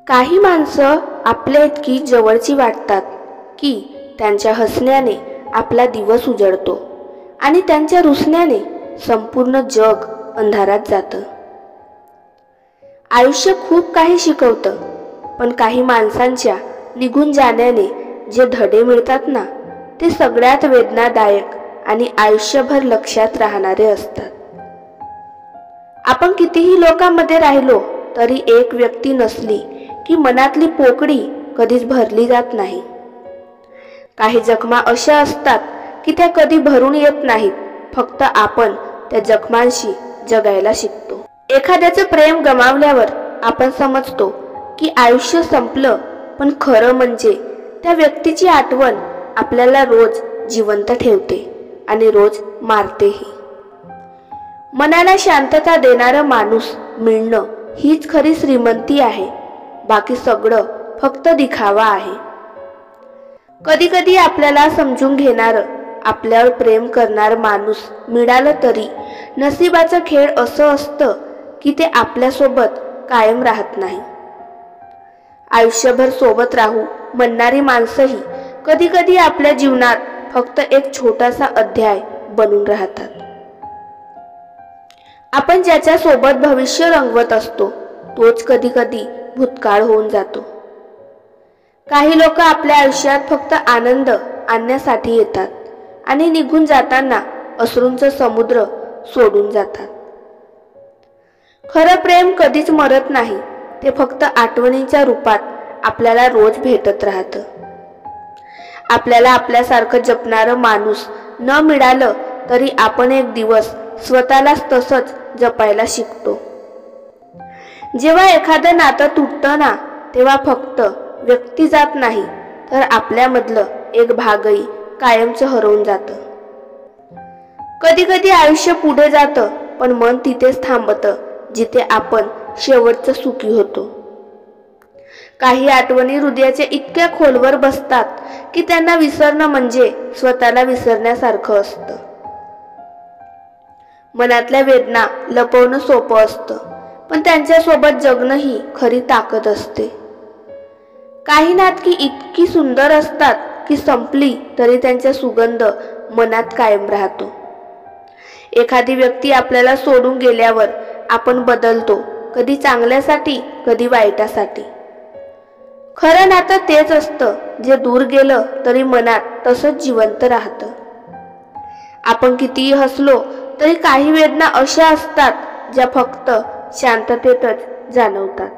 काही माणसं आपल्या इतकी जवळची वाटतात की त्यांच्या हसण्याने आपला दिवस उजळतो आणि त्यांच्या रुसण्याने संपूर्ण जग अंधारात जातं. आयुष्य खूप काही शिकवतं, पण काही माणसांच्या निघून जाण्याने जे धडे मिळतात ना, ते सगळ्यात वेदनादायक आणि आयुष्यभर लक्षात राहणारे असतात. आपण कितीही लोकांमध्ये राहिलो तरी एक व्यक्ती नसली की मनातली पोकळी कधीच भरली जात नाही. काही जखमा अशा असतात की त्या कधी भरून येत नाहीत, फक्त आपण त्या जखमांशी जगायला शिकतो. एखाद्याचं प्रेम गमावल्यावर आपण समजतो की आयुष्य संपलं, पण खरं म्हणजे त्या व्यक्तीची आठवण आपल्याला रोज जिवंत ठेवते आणि रोज मारतेही. मनाला शांतता देणारा माणूस मिळणं हीच खरी श्रीमंती आहे. बाकी सगळं फक्त दिखावा आहे. कधी कधी आपल्याला समजून घेणारं, आपल्यावर प्रेम करणारा माणूस मिळालं तरी नशिबाचा खेळ असं असतं की ते आपल्यासोबत कायम राहत नाही. आयुष्यभर सोबत राहू म्हणणारी माणसंही कधी कधी आपल्या जीवनात फक्त एक छोटासा अध्याय बनून राहतात. आपण ज्याच्या सोबत भविष्य रंगवत असतो तोच कधी कधी भूतकाळ होऊन जातो. काही लोक आपल्या आयुष्यात फक्त आनंद आणण्यासाठी येतात आणि निघून जाताना अश्रूंचा समुद्र सोडून जातात. खरं प्रेम कधीच मरत नाही, ते फक्त आठवणीच्या रूपात आपल्याला रोज भेटत राहतं. आपल्याला आपल्यासारखं जपणारं माणूस न मिळालं तरी आपण एक दिवस स्वतःलाच तसंच जपायला शिकतो. जेव्हा एखादं नातं तुटतं ना, तेव्हा फक्त व्यक्ती जात नाही तर आपल्यामधलं एक भागही कायमचं हरवून जातं. कधी कधी आयुष्य पुढे जातं, पण मन तिथेच थांबतं जिथे आपण शेवटचं सुखी होतो. काही आठवणी हृदयाच्या इतक्या खोलवर बसतात की त्यांना विसरणं म्हणजे स्वतःला विसरण्यासारखं असतं. मनातल्या वेदना लपवणं सोपं असतं, पण त्यांच्यासोबत जगणं ही खरी ताकद असते. काही नाटकी इतकी सुंदर असतात की संपली तरी त्यांचा सुगंध मनात कायम राहतो. एखादी व्यक्ती आपल्याला सोडून गेल्यावर आपण बदलतो, कधी चांगल्यासाठी कधी वाईटासाठी. खरं नातं तेच असतं जे दूर गेलं तरी मनात तसंच जिवंत राहतं. आपण कितीही हसलो तरी काही वेदना अशा असतात ज्या फक्त शांततेतच जाणवतात.